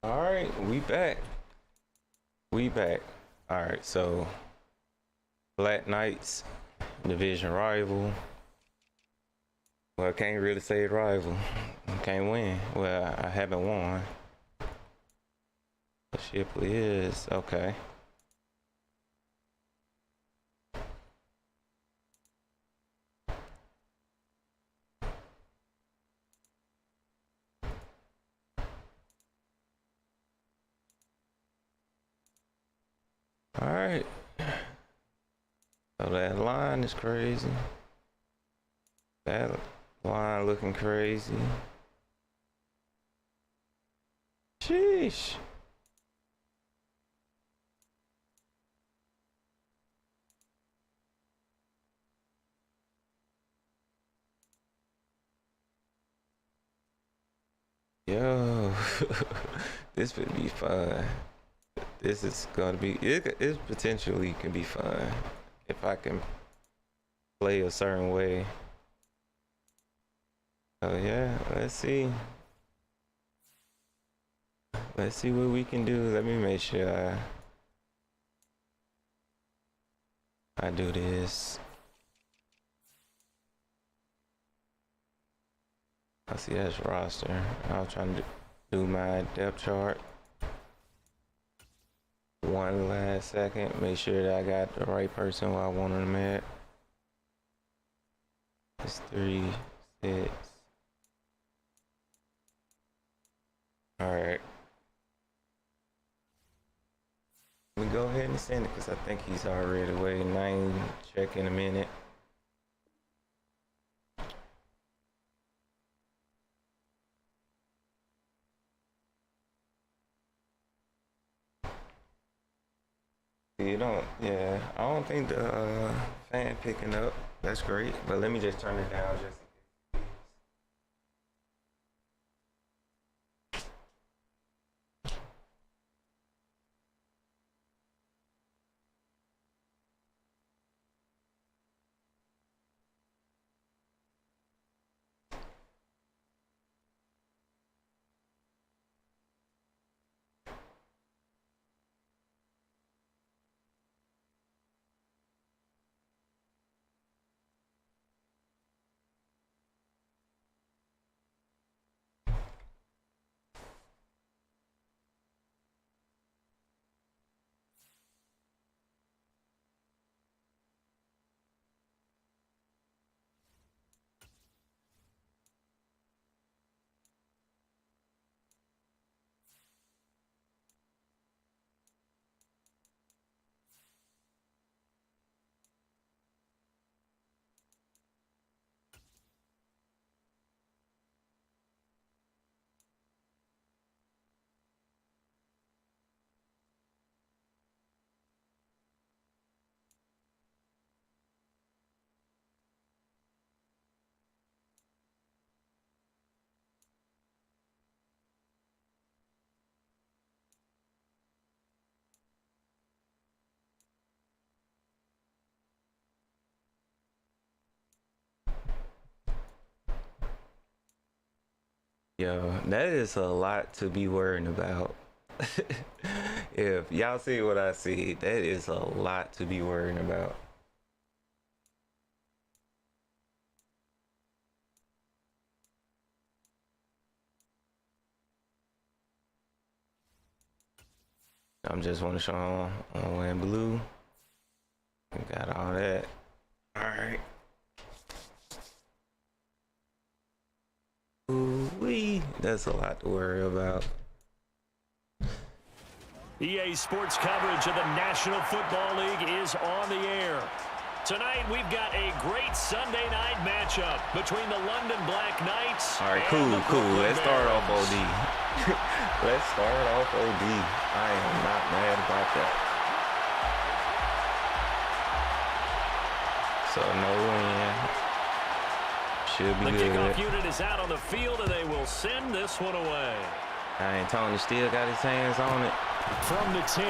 All right, we back. We back. All right, so Black Knights, division rival. Well, can't really say rival. Can't win. Well, I haven't won. Shipley is okay. All right. So that line is crazy. That line looking crazy. Sheesh. Yo, this would be fun. This is gonna be it potentially can be fun if I can play a certain way. Oh yeah, let's see. Let's see what we can do. Let me make sure I do this. I see that's roster. I was trying to do my depth chart. One last second, make sure that I got the right person where I wanted them at. It's 3, 6. Alright. We go ahead and send it because I think he's already waiting. I ain't check in a minute. You don't, yeah, I don't think the fan picking up. That's great, but let me just turn it down just in case. Yo, that is a lot to be worrying about. If y'all see what I see, that is a lot to be worrying about. I'm just want to show on wearing blue. Got all that. All right. Ooh-wee. That's a lot to worry about. EA Sports coverage of the National Football League is on the air. Tonight, we've got a great Sunday night matchup between the London Black Knights. All right, cool. Let's start off OD. Let's start off OD. I am not mad about that. So no win. Should be good. The kickoff unit is out on the field, and they will send this one away. And Tony still got his hands on it. From the 10.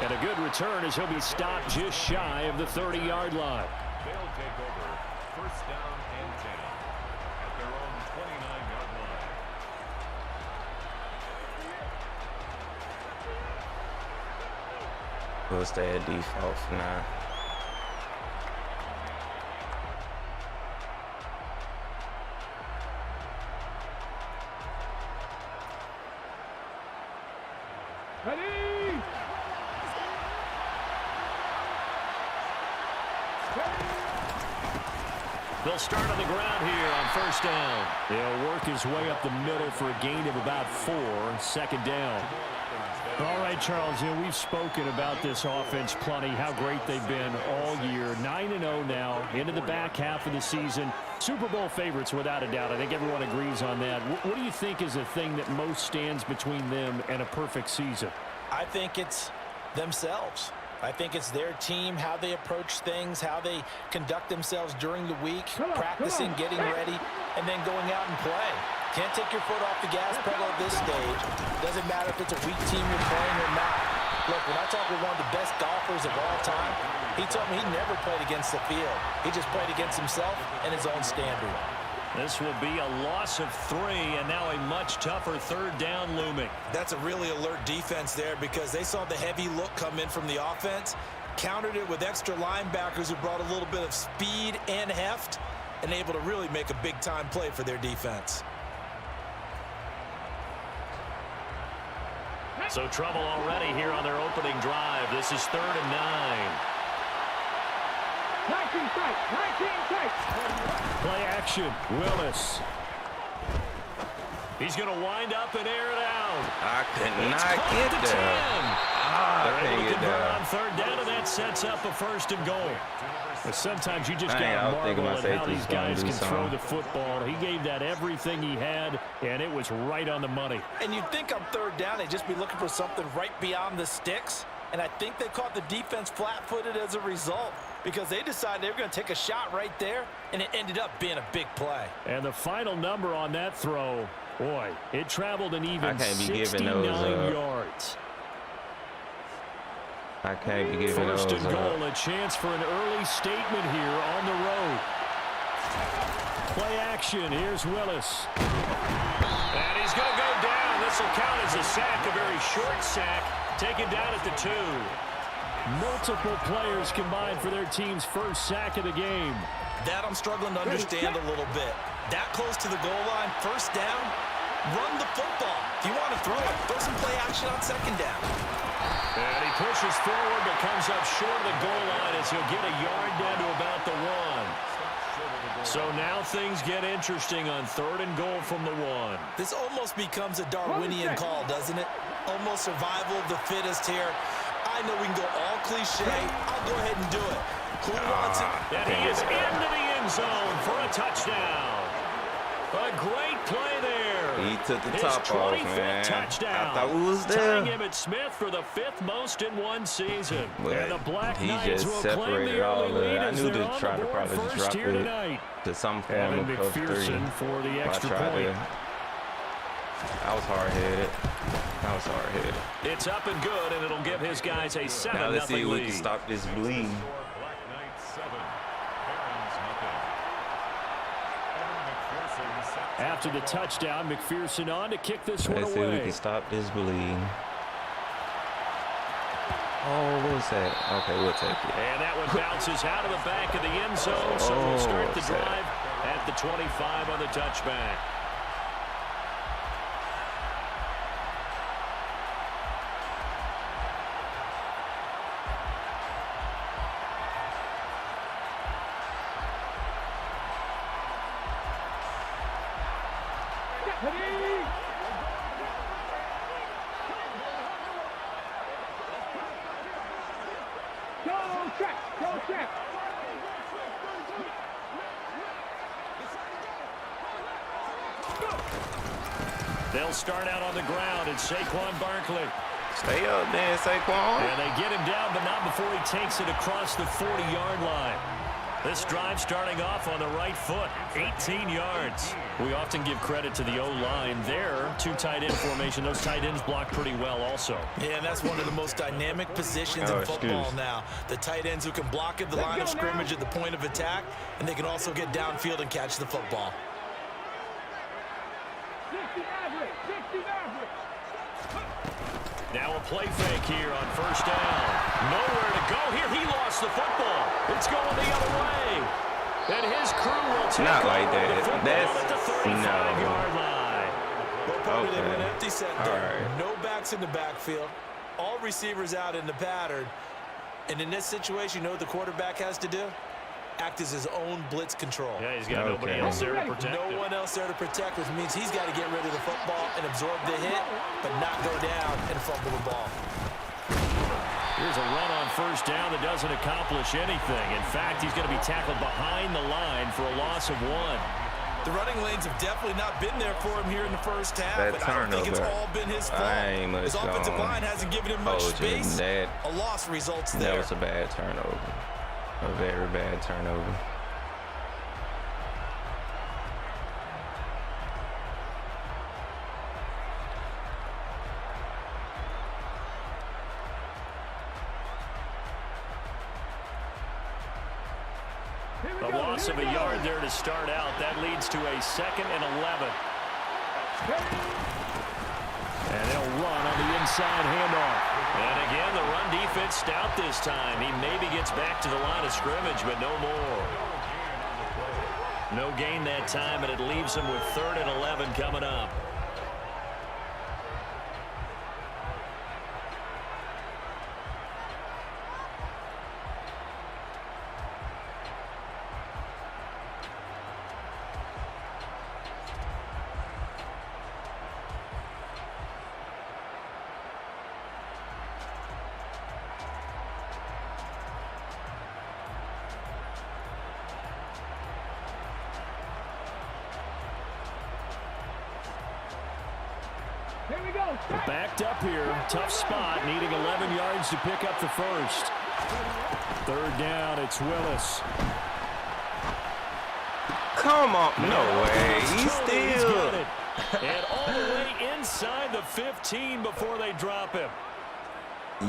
And a good return as he'll be stopped just shy of the 30-yard line. They'll take over first down and 10 at their own 29-yard line. We'll stay at default for now. Ready? They'll start on the ground here on first down. He'll work his way up the middle for a gain of about 4, second down. All right, Charles, we've spoken about this offense plenty, how great they've been all year. 9-0 now, into the back half of the season. Super Bowl favorites, without a doubt. I think everyone agrees on that. What do you think is the thing that most stands between them and a perfect season? I think it's themselves. I think it's their team, how they approach things, how they conduct themselves during the week, practicing, getting ready, and then going out and play. Can't take your foot off the gas pedal at this stage. Doesn't matter if it's a weak team you're playing or not. Look, when I talk with one of the best golfers of all time, he told me he never played against the field. He just played against himself and his own standard. This will be a loss of 3, and now a much tougher third down looming. That's a really alert defense there because they saw the heavy look come in from the offense, countered it with extra linebackers who brought a little bit of speed and heft, and able to really make a big-time play for their defense. So trouble already here on their opening drive. This is 3rd and 9. 19 tight, 19 tight. Play action, Willis. He's going to wind up and air it out. I could It's not caught get at the there. 10. I They're able can't to get convert there. on 3rd down, and that sets up a 1st and goal. But sometimes you just got I to was thinking marvel my at how safety's these gonna guys do can throw something. the football. He gave that everything he had, and it was right on the money. And you'd think on 3rd down they'd just be looking for something right beyond the sticks. And I think they caught the defense flat-footed as a result because they decided they were going to take a shot right there, and it ended up being a big play. And the final number on that throw, boy, it traveled an even can't be giving 69 those, yards. I can't be giving those 1st and goal, up. a chance for an early statement here on the road. Play action, here's Willis. And he's going to go down. This will count as a sack, a very short sack, taken down at the 2. Multiple players combined for their team's first sack of the game. That I'm struggling to understand a little bit. That close to the goal line, 1st down, run the football. If you want to throw it, throw some play action on 2nd down. And he pushes forward but comes up short of the goal line as he'll get a yard down to about the 1. So now things get interesting on 3rd and goal from the 1. This almost becomes a Darwinian call, doesn't it? Almost survival of the fittest here. I know we can go all cliche. I'll go ahead and do it. Who wants it? And he is into the end zone for a touchdown. A great play there. He took the His top off, 25th man. touchdown. I thought we was Tying there. him at Smith for the 5th most in one season. But and the Black he Knights just will claim separated the all early of it. lead I as knew they're to on try the to board probably just first drop here it tonight. to some form Evan of cover 3. McPherson for the extra point. I was hard-headed. It's up and good, and it'll give his guys a 7-0 Now let's see if we lead. can stop this bleed. After the touchdown, McPherson on to kick this one Let's see if we away. can stop this bleed. Oh, what was that? Okay, we'll take it. And that one bounces out of the back of the end zone, so we'll start the what's that? drive at the 25 on the touchback. Ready? Go check, go check. They'll start out on the ground, and Saquon Barkley. Stay up there, Saquon. And they get him down, but not before he takes it across the 40-yard line. This drive starting off on the right foot, 18 yards. We often give credit to the O-line there. 2 tight end formation. Those tight ends block pretty well also. Yeah, and that's one of the most dynamic positions in football now. The tight ends who can block at the line of scrimmage at the point of attack, and they can also get downfield and catch the football. 60 average, 60 average. Now a play fake here on first down. Nowhere to go here. He lost the football. It's going the other way. And his crew will take Not like over the that. football That's at the 35-yard line. Well, partner, they Okay. went empty set there. All right. No backs in the backfield. All receivers out in the pattern. And in this situation, you know what the quarterback has to do? Act as his own blitz control. Yeah, he's got nobody else there to protect No him. one else there to protect, which means he's got to get rid of the football and absorb the hit, but not go down and fumble the ball. Here's a run on first down that doesn't accomplish anything. In fact, he's going to be tackled behind the line for a loss of 1. The running lanes have definitely not been there for him here in the first half, That but I don't think it's turnover, all been his fault. I ain't much His offensive gonna line hasn't given him much hold you. space. That A loss results That there. was a bad turnover. A very bad turnover. A loss of a yard there to start out. That leads to a 2nd and 11. And they'll run on the inside handoff. And again, the run defense stout this time. He maybe gets back to the line of scrimmage, but no more. No gain that time, and it leaves him with 3rd and 11 coming up. Here we go. They're backed up here. Tough spot, needing 11 yards to pick up the first. 3rd down, it's Willis. Come on. No way. He's He's still. got it. And all the way inside the 15 before they drop him.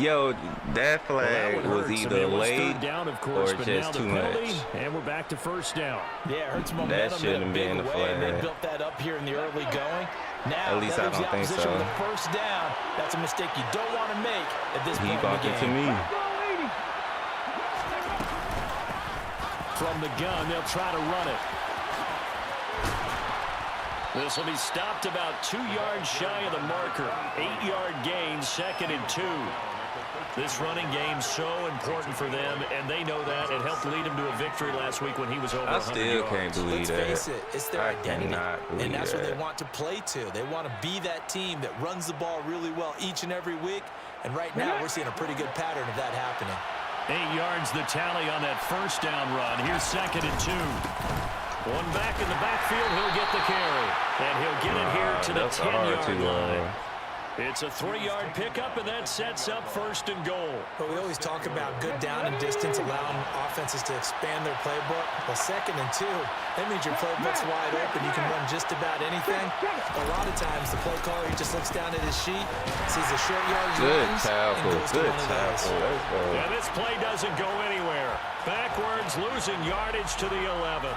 Yo, that Well, that flag one was hurts. I either mean, it was late 3rd down, of course, or but just now the too penalty, much. and we're back to first down. Yeah, it hurts momentum shouldn't in a have big been a way, and they flag. built that up here in the early going. Now, At least that I leaves the don't think opposition so. with a first down. That's a mistake you don't want to make at this He point in bumped the into game. me. From the gun, they'll try to run it. This will be stopped about 2 yards shy of the marker. 8-yard gain, 2nd and 2. This running game so important for them, and they know that. It helped lead him to a victory last week when he was over 100 I still yards. can't believe Let's that. face it, it's their I identity, cannot believe and that's what they that. want to play to. They want to be that team that runs the ball really well each and every week, and right now we're seeing a pretty good pattern of that happening. 8 yards the tally on that first down run. Here's 2nd and 2. One back in the backfield, he'll get the carry. And he'll get it here to the That's hard 10-yard to, line. It's a 3-yard pickup, and that sets up 1st and goal. But we always talk about good down and distance, allowing offenses to expand their playbook. Well, 2nd and 2, that means your playbook's wide open. You can run just about anything. A lot of times, the play caller, he just looks down at his sheet, sees the short yards Good runs, and tackle. goes to Good one of those. tackle. Let's go. Yeah, this play doesn't go anywhere. Backwards, losing yardage to the 11.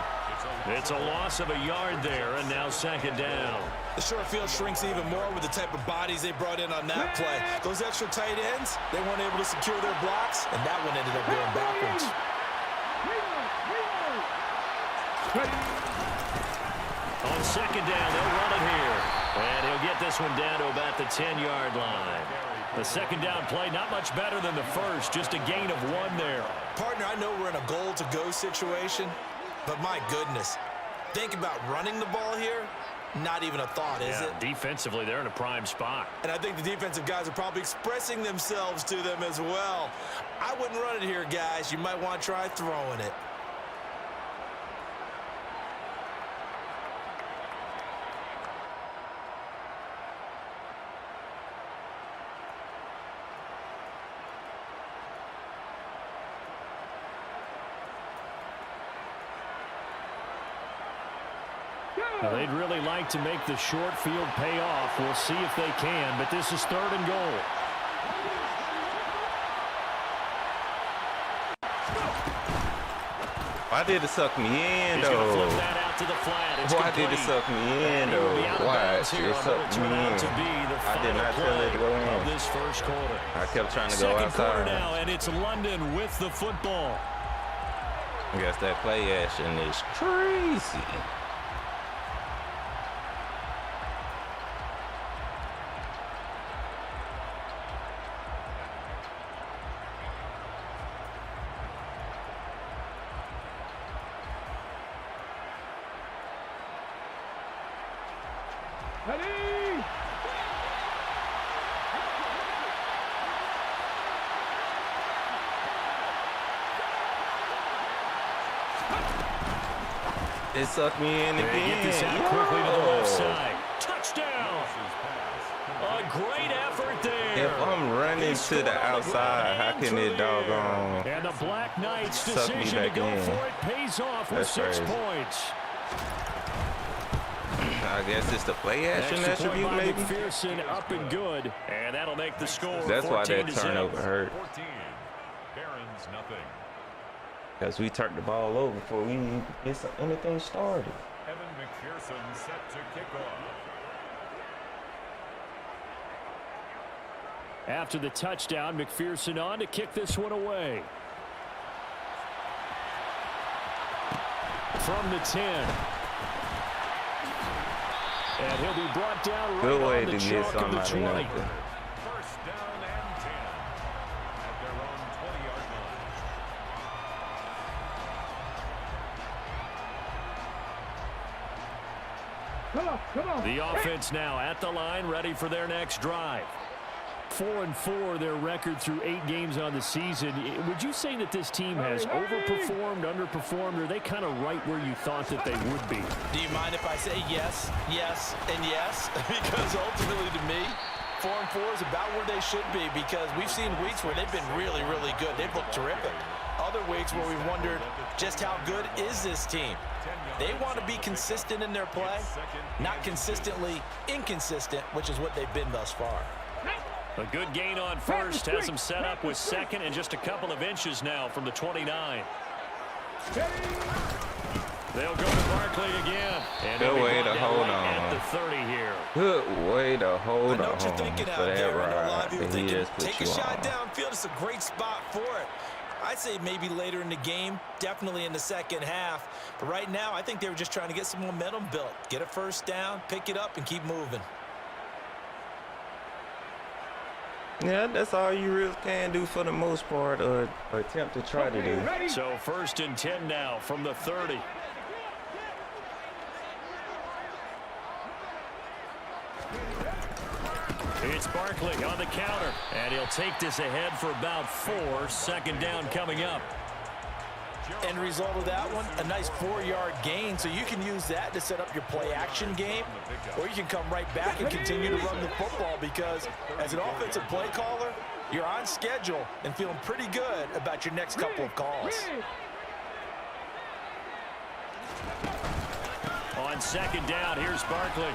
It's a loss of a yard there, and now 2nd down. The short field shrinks even more with the type of bodies they brought in on that play. Those extra tight ends, they weren't able to secure their blocks, and that one ended up going backwards. On 2nd down, they'll run it here. And he'll get this one down to about the 10-yard line. The 2nd down play, not much better than the first, just a gain of 1 there. Partner, I know we're in a goal-to-go situation, but my goodness, think about running the ball here. Not even a thought, is it? Defensively, they're in a prime spot. And I think the defensive guys are probably expressing themselves to them as well. I wouldn't run it here, guys. You might want to try throwing it. Well, they'd really like to make the short field pay off. We'll see if they can, but this is 3rd and goal. Why did it suck me in, He's gonna flip though? that out to the flat. It's Why did it complete. suck me in, And he will be though? out of Why? bounds here It on what sucked will me turn out in. to be the I did final not tell it to go play of in. this first quarter. I kept trying to go Second quarter outside. now, and it's London with the football. I guess that play action is crazy. Ready? It sucked me in They again. get this out quickly to the Yo. left side. Touchdown! A great effort there. If I'm running to the outside, how can it doggone? And the Black Knights' Suck me decision to back go in. for it pays off with That's 6 crazy. points. I guess it's the play action Extra point attribute, by maybe. McPherson, up and good, and that'll make the score. That's why that 14-0. turnover hurt. 14. Barons, nothing. Because we turned the ball over before we even get anything started. Evan McPherson set to kick off. After the touchdown, McPherson on to kick this one away. From the 10. And he'll be brought down right Good way on to the get chalk of the somebody 20. nothing. First down and 10 at their own 20-yard line. Come on, come on. The offense now at the line, ready for their next drive. 4-4, their record through 8 games on the season. Would you say that this team has overperformed, underperformed, or are they kind of right where you thought that they would be? Do you mind if I say yes, yes, and yes? Because ultimately to me, 4-4 is about where they should be, because we've seen weeks where they've been really, really good. They've looked terrific. Other weeks where we wondered just how good is this team. They want to be consistent in their play, not consistently inconsistent, which is what they've been thus far. A good gain on first, has them set up with second and just a couple of inches now from the 29. They'll go to Barkley again. And Good he'll be way to brought down hold right on. at the 30 here. Good way to hold I know on what you're thinking for out that there. I know a lot ride of you are that he thinking, just put take a you shot on. downfield. It's a great spot for it. I'd say maybe later in the game, definitely in the second half. But right now, I think they were just trying to get some momentum built. Get a first down, pick it up, and keep moving. Yeah, that's all you really can do for the most part, or attempt to try to do. Ready? So 1st and 10 now from the 30. It's Barkley on the counter, and he'll take this ahead for about 4. 2nd down coming up. End result of that one, a nice 4-yard gain. So you can use that to set up your play action game, or you can come right back and continue to run the football, because as an offensive play caller, you're on schedule and feeling pretty good about your next couple of calls. On 2nd down, here's Barkley.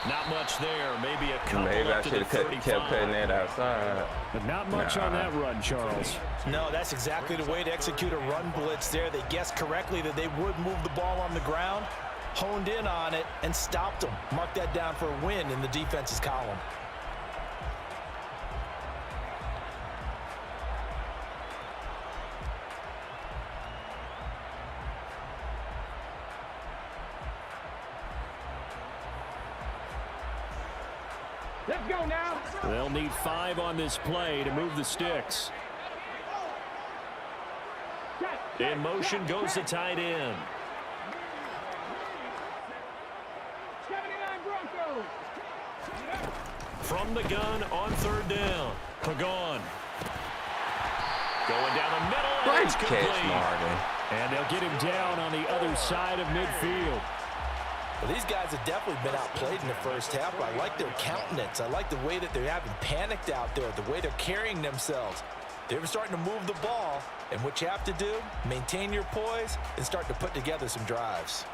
Not much there. Maybe a couple Maybe I up to should the have 35. kept cutting that outside. But not much on that run, Charles. No, that's exactly the way to execute a run blitz there. They guessed correctly that they would move the ball on the ground, honed in on it, and stopped them. Mark that down for a win in the defense's column. Let's go now. They'll need 5 on this play to move the sticks. In motion goes the tight end. 79 Broncos. From the gun on 3rd down. Pagon. Going down the middle. And Great it's catch, complete. Marvin. And they'll get him down on the other side of midfield. Well, these guys have definitely been outplayed in the first half. But I like their countenance. I like the way that they're having panicked out there, the way they're carrying themselves. They're starting to move the ball, and what you have to do, maintain your poise and start to put together some drives.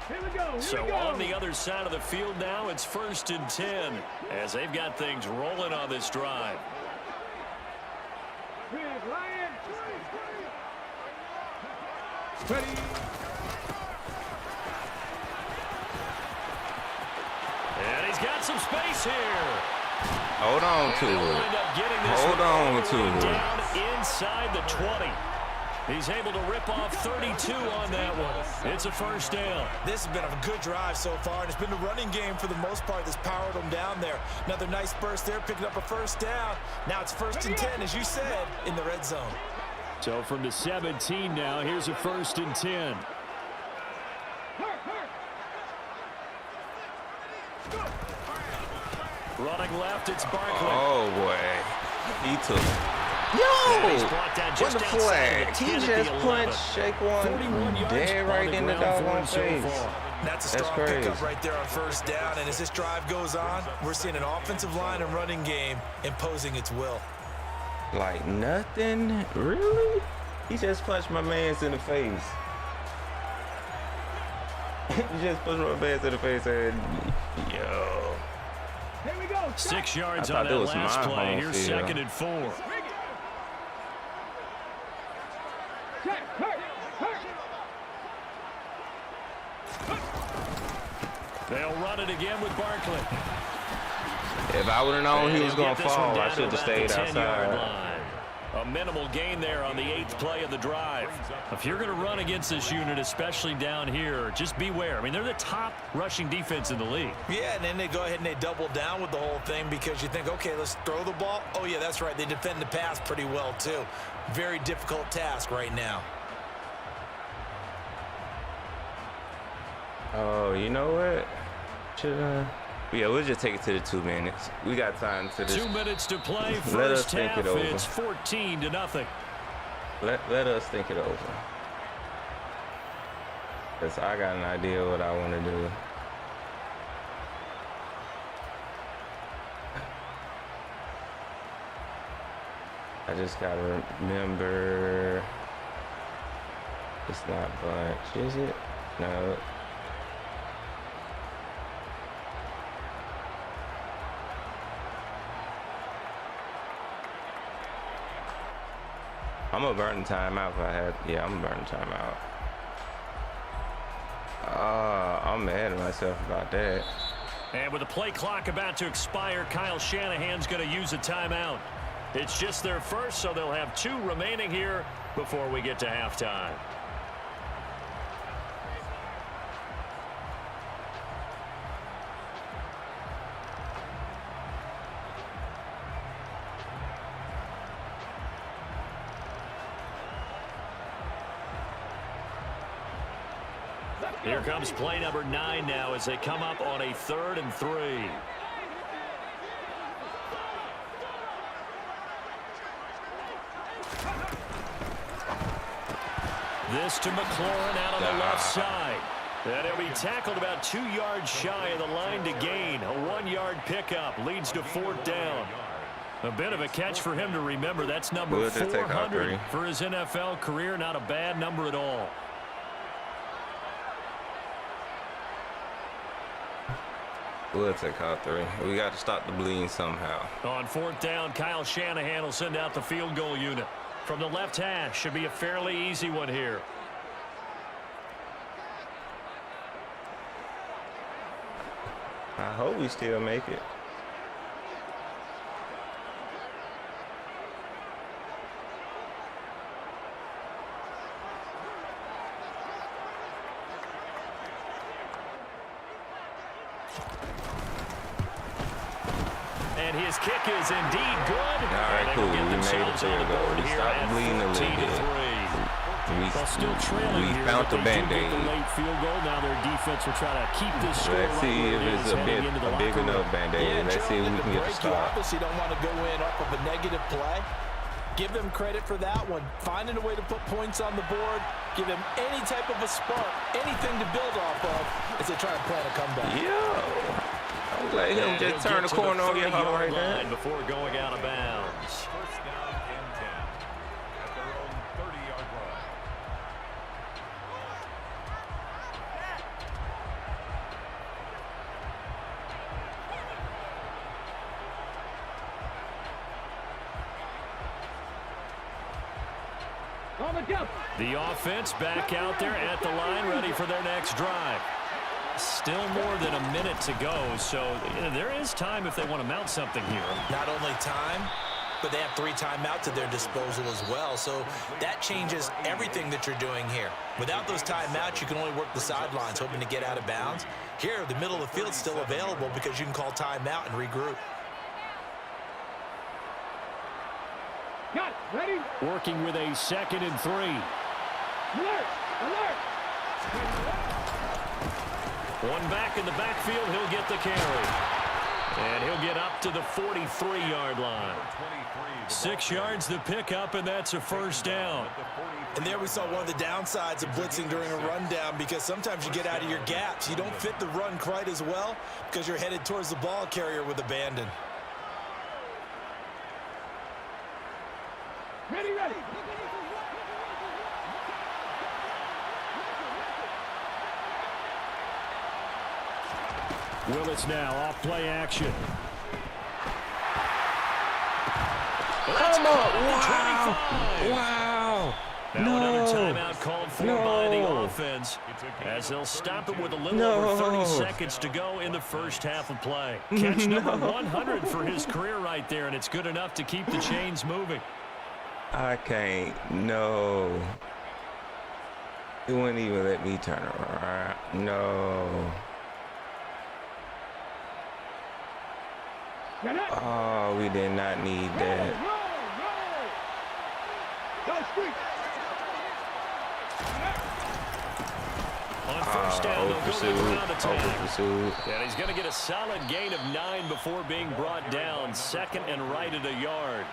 Here we go. Here So we go. on the other side of the field now, it's 1st and 10 as they've got things rolling on this drive. Big Lion. Ready. And he's got some space here. Hold on to They'll it. end up getting this Hold one all on the to way it. down inside the 20. He's able to rip off 32 on that one. It's a first down. This has been a good drive so far, and it's been the running game for the most part that's powered them down there. Another nice burst there, picking up a first down. Now it's 1st and 10, as you said, in the red zone. So from the 17 now, here's a 1st and 10. Running left, it's Barkley. Oh, boy. He took it. And he's Yo! brought down What just the outside flag? of the He 10 at just the 11. punched Shake one 41 yards dead on right in the ground for him dog's so face. far. That's a That's strong pickup crazy. right there on 1st down, and as this drive goes on, we're seeing an offensive line and running game imposing its will. Like nothing? Really? He just punched my man's in the face. He just punched my man's in the face and yo. Here we go. 6 yards I on thought that that was last my play. home Here's field. 2nd and 4. Check. Hurt. They'll run it again with Barkley. If I would have known he was They'll going get to this one fall, I down to should have about stayed the 10-yard outside. line. A minimal gain there on the 8th play of the drive. If you're going to run against this unit, especially down here, just beware. I mean, they're the top rushing defense in the league. Yeah, and then they go ahead and they double down with the whole thing because you think, okay, let's throw the ball. Oh, yeah, that's right. They defend the pass pretty well, too. Very difficult task right now. Oh, you know what? Yeah, we'll just take it to the 2 minutes. We got time to this. 2 minutes to play. Let us First think half, it over. it's 14-0. Let us think it over. Because I got an idea what I want to do. I just got to remember. It's not bunch, is it? No. I'm gonna burn the timeout if I had. Yeah, I'm gonna burn the timeout. I'm mad at myself about that. And with the play clock about to expire, Kyle Shanahan's going to use a timeout. It's just their first, so they'll have 2 remaining here before we get to halftime. Here comes play number 9 now as they come up on a 3rd and 3. This to McLaurin out on the left side. And he'll be tackled about 2 yards shy of the line to gain. A 1-yard pickup leads to 4th down. A bit of a catch for him to remember. That's number We'll just take out 3. 400 for his NFL career. Not a bad number at all. We'll take out 3. We got to stop the bleeding somehow. On 4th down, Kyle Shanahan will send out the field goal unit. From the left hash, should be a fairly easy one here. I hope we still make it. And his kick is indeed good. All right, cool. We made it field goal. We stopped bleeding a little bit. We found the Band-Aid. Late field goal. Now their defense will try to keep this score. Let's see if it's a big enough Band-Aid. Let's see if we can get the You stop. obviously don't want to go in off of a negative play. Give them credit for that one. Finding a way to put points on the board. Give them any type of a spark, anything to build off of as they try to plan a comeback. Yo. I'm let him just turn the corner on your home right there. Before going out of bounds. First down and 10 at their own 30-yard line. On the jump. The offense back out there at the line, ready for their next drive. Still more than a minute to go, so there is time if they want to mount something here. Not only time, but they have 3 timeouts at their disposal as well. So that changes everything that you're doing here. Without those timeouts, you can only work the sidelines, hoping to get out of bounds. Here, the middle of the field's still available because you can call timeout and regroup. Got it. Ready? Working with a 2nd and 3. Alert. Alert. One back in the backfield, he'll get the carry. And he'll get up to the 43-yard line. 6 yards the pickup, and that's a first down. And there we saw one of the downsides of blitzing during a rundown, because sometimes you get out of your gaps. You don't fit the run quite as well because you're headed towards the ball carrier with abandon. Ready, ready. Willis now off play action. Come on. Wow. 25. Wow. Now No. another timeout called for by the offense, as they'll stop it with a little over 30 seconds to go in the first half of play. Catch number 100 for his career right there, and it's good enough to keep the chains moving. I can't. No. It wouldn't even let me turn around. No. Get it. Oh, we did not need that. Go street. On first down, they'll go to the ground attack. Pursuit. And he's going to get a solid gain of 9 before being brought down. 2nd and right at a yard.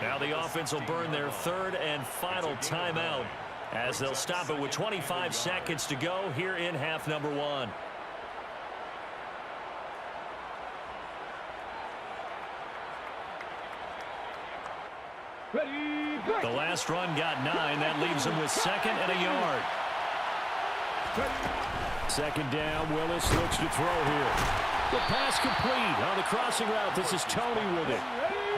Now the offense will burn their 3rd and final timeout, as they'll stop it with 25 seconds to go here in half number 1. Ready, go. The last run got 9. That leaves him with 2nd and a yard. 2nd down. Willis looks to throw here. The pass complete on the crossing route. This is Tony with it.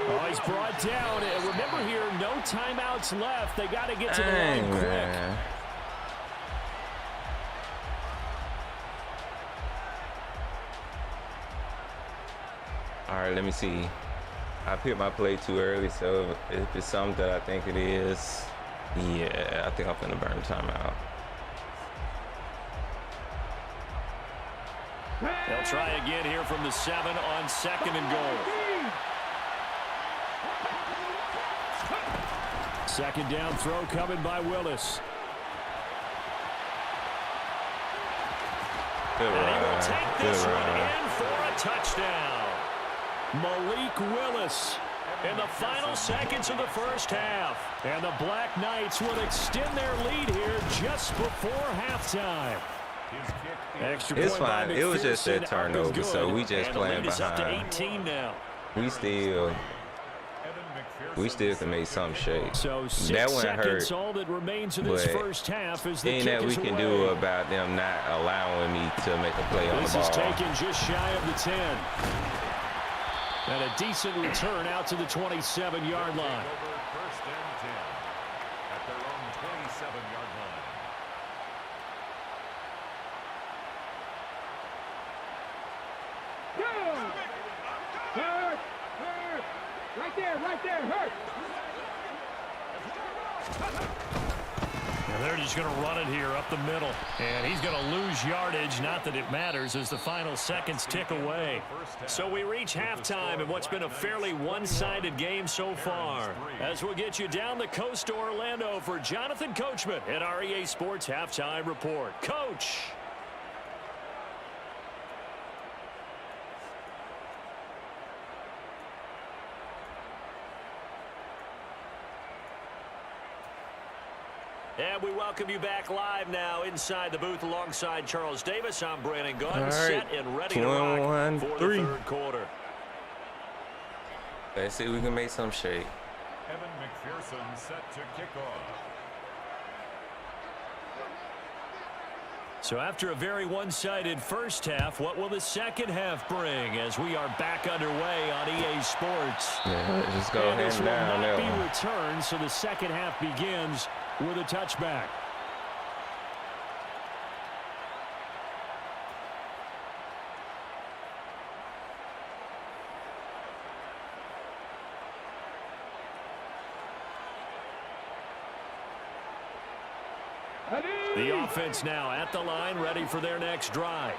Oh, he's brought down. And remember here, no timeouts left. They got to get to the line quick. Man. All right, let me see. I picked my play too early, so if it's something that I think it is, yeah, I think I'm finna burn timeout. They'll try again here from the 7 on 2nd and goal. 2nd down throw coming by Willis. Good And he will run. take Good this one run. in for a touchdown. Malik Willis in the final seconds of the first half. And the Black Knights will extend their lead here just before halftime. Extra It's point by fine. It was just that McPherson. turnover, Good. so we just And the playing lead is up to behind. 18 now. We still can make some shake. So 6 That one seconds, hurt, all that remains of this but first half as the ain't kick that we is can away. do about them not allowing me to make a play on the This is ball. taken just shy of the 10. And a decent return out to the 27-yard line. First and 10 at their own 27-yard line. Go. Hurt. Hurt. Right there. Right there. Hurt. And they're just going to run it here up the middle. And he's going to lose yardage. Not that it matters as the final seconds tick away. So we reach halftime in what's been a fairly one-sided game so far. As we'll get you down the coast to Orlando for Jonathan Coachman at our EA Sports Halftime Report. Coach! And we welcome you back live now inside the booth alongside Charles Davis. I'm Brandon Gunn, All right. set and ready to rock for the 21-3. third quarter. Let's see if we can make some shake. Evan McPherson set to kick off. So after a very one-sided first half, what will the second half bring as we are back underway on EA Sports? Yeah, let's just go And this hand will down not that be one. returned, so the second half begins with a touchback. The offense now at the line, ready for their next drive.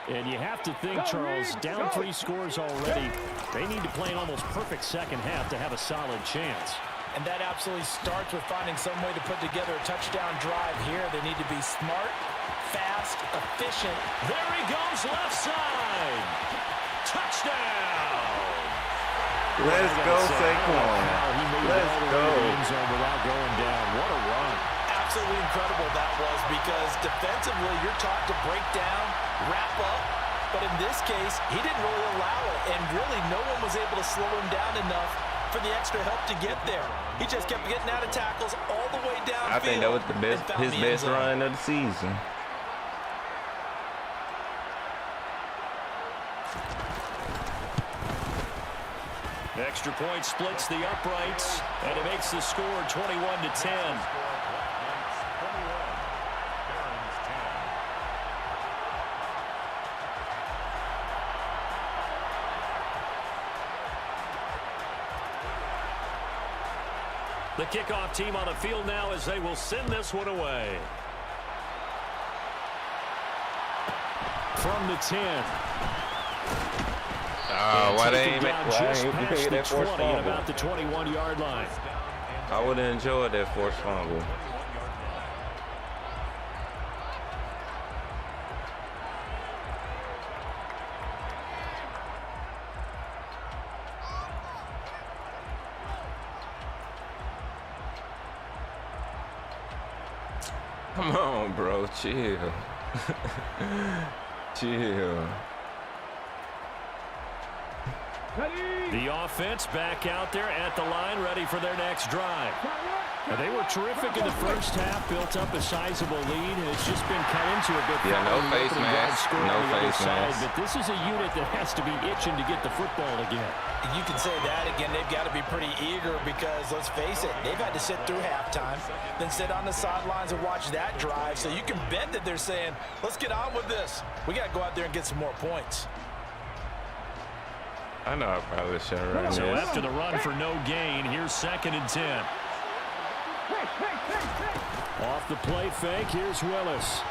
And you have to think, Charles, down 3 scores already. They need to play an almost perfect second half to have a solid chance. And that absolutely starts with finding some way to put together a touchdown drive here. They need to be smart, fast, efficient. There he goes, left side. Touchdown. Let's go, Saquon. Let's go. Without going down. What a run. Absolutely incredible that was, because defensively you're taught to break down, wrap up, but in this case he didn't really allow it, and really no one was able to slow him down enough for the extra help to get there. He just kept getting out of tackles all the way downfield. I think that was his best run of the season. Extra point splits the uprights, and it makes the score 21-10. The kickoff team on the field now as they will send this one away. From the 10. Why they ain't Just pick past the that forced 20 and fumble? about the 21-yard line. I would have enjoyed that forced fumble. Come on, bro. Chill. Chill. The offense back out there at the line, ready for their next drive. Now, they were terrific in the first half, built up a sizable lead, and it's just been cut into a bit. Yeah, no face mask. No face mask. But this is a unit that has to be itching to get the football again. You can say that again. They've got to be pretty eager because, let's face it, they've had to sit through halftime, then sit on the sidelines and watch that drive. So you can bet that they're saying, let's get on with this. We got to go out there and get some more points. I know I probably should have run So this. after the run for no gain, here's 2nd and 10. Off the play fake, here's Willis.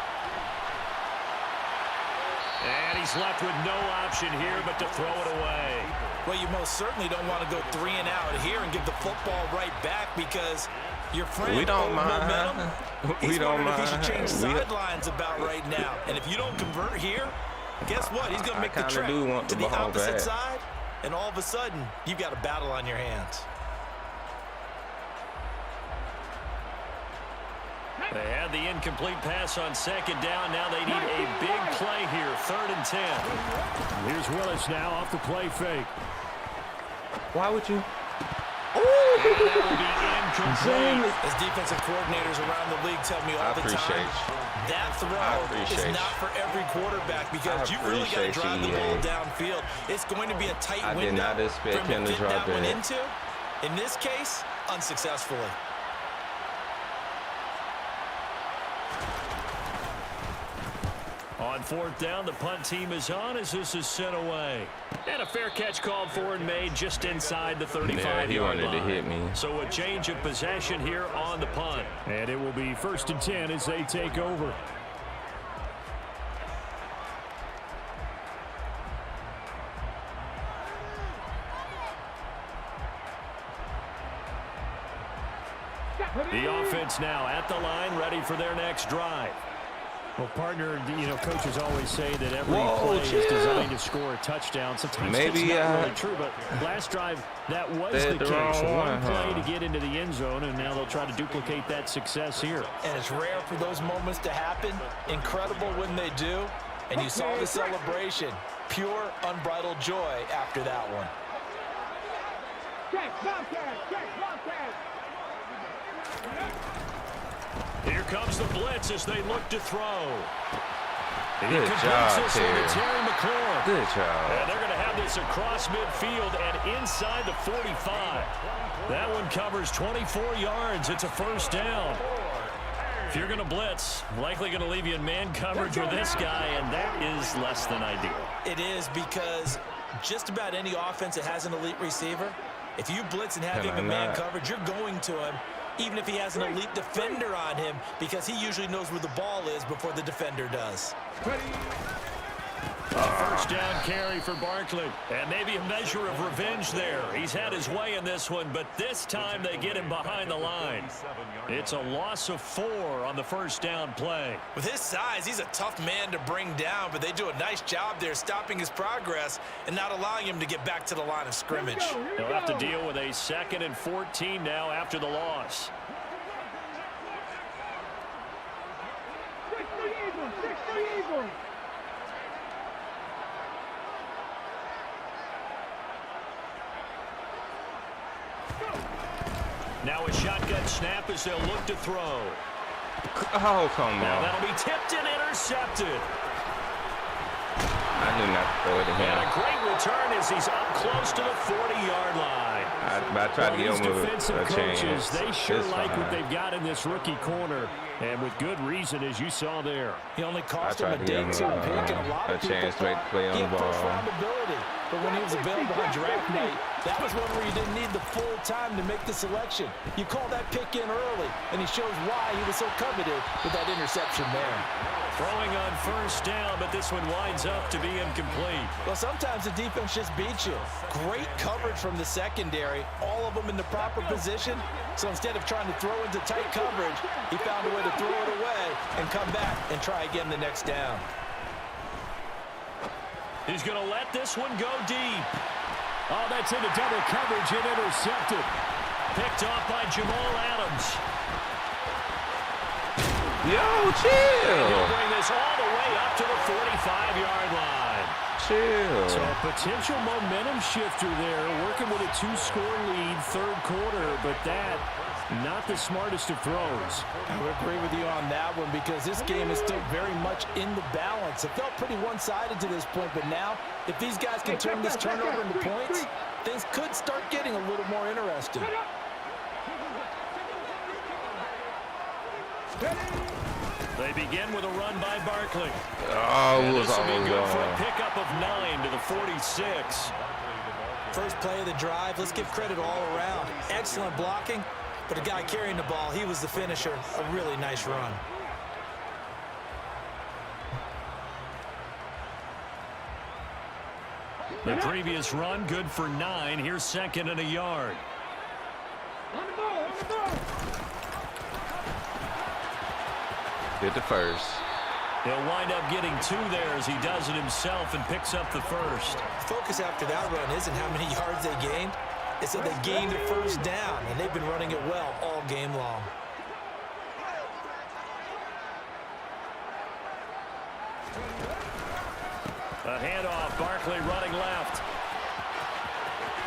And he's left with no option here but to throw it away. Well, you most certainly don't want to go 3 and out here and give the football right back because your friend We don't over mind. momentum, We he's don't wondering if he should change mind. sidelines about right now. And if you don't convert here, guess what? He's going to make the kinda trek do want to the the ball opposite back. side, and all of a sudden, you've got a battle on your hands. They had the incomplete pass on 2nd down. Now they need a big play here, 3rd and 10. Here's Willis now off the play fake. Why would you? And that will be incomplete. As defensive coordinators around the league tell me all the time, that throw is not for every quarterback because you really got to drive the ball downfield. It's going to be a tight window did not expect for him him to to fit drop that one it. into. In this case, unsuccessfully. On 4th down, the punt team is on as this is sent away. And a fair catch called for and made just inside the 35-yard he wanted line. to hit me. So a change of possession here on the punt. And it will be 1st and 10 as they take over. The offense now at the line, ready for their next drive. Well, partner, coaches always say that every play is designed to score a touchdown. Sometimes Maybe, that's not really true, but last drive, that was the the case. wrong One one, play huh? to get into the end zone, and now they'll try to duplicate that success here. And it's rare for those moments to happen. Incredible when they do. And you saw the celebration. Pure, unbridled joy after that one. Here comes the blitz as they look to throw. Good job, Terry. Terry. McLaurin. Good job. And they're going to have this across midfield and inside the 45. That one covers 24 yards. It's a first down. If you're going to blitz, likely going to leave you in man coverage with this guy, and that is less than ideal. It is, because just about any offense that has an elite receiver, if you blitz and have him in man coverage, you're going to him, even if he has an elite defender on him, because he usually knows where the ball is before the defender does. First down carry for Barkley. And maybe a measure of revenge there. He's had his way in this one, but this time they get him behind the line. It's a loss of 4 on the first down play. With his size, he's a tough man to bring down, but they do a nice job there stopping his progress and not allowing him to get back to the line of scrimmage. They'll have to deal with a 2nd and 14 now after the loss. Now a shotgun snap as they'll look to throw. Oh, come Now on. that'll be tipped and intercepted. I knew not to throw it to him. And a great return as he's up close to the 40-yard line. I tried to give him a chance. They sure It's like fine. what they've got in this rookie corner, and with good reason, as you saw there. He only cost him I a tried to give day him 2 pick, and a lot of people chance to make the play on he the had ball. first-round ability. But when he was available on draft night, that was one where you didn't need the full time to make the selection. You call that pick in early, and he shows why he was so coveted with that interception there. Throwing on first down, but this one winds up to be incomplete. Well, sometimes the defense just beats you. Great coverage from the secondary, all of them in the proper position. So instead of trying to throw into tight coverage, he found a way to throw it away and come back and try again the next down. He's going to let this one go deep. Oh, that's into double coverage and intercepted. Picked off by Jamal Adams. Yo, He'll chill. bring this all the way up to the 45-yard line. Chill. So a potential momentum shifter there, working with a 2-score lead, 3rd quarter, but that, not the smartest of throws. I would agree with you on that one, because this game is still very much in the balance. It felt pretty one-sided to this point, but now, if these guys can turn this turnover into points, things could start getting a little more interesting. They begin with a run by Barkley. Oh, And it was this will be almost good for a gone. pickup of 9 to the 46. First play of the drive, let's give credit all around. Excellent blocking, but a guy carrying the ball, he was the finisher. A really nice run. The previous run, good for 9. Here's 2nd and a yard. Get the first. He'll wind up getting 2 there as he does it himself and picks up the first. Focus after that run isn't how many yards they gained. It's that they gained a first down, and they've been running it well all game long. A handoff, Barkley running left.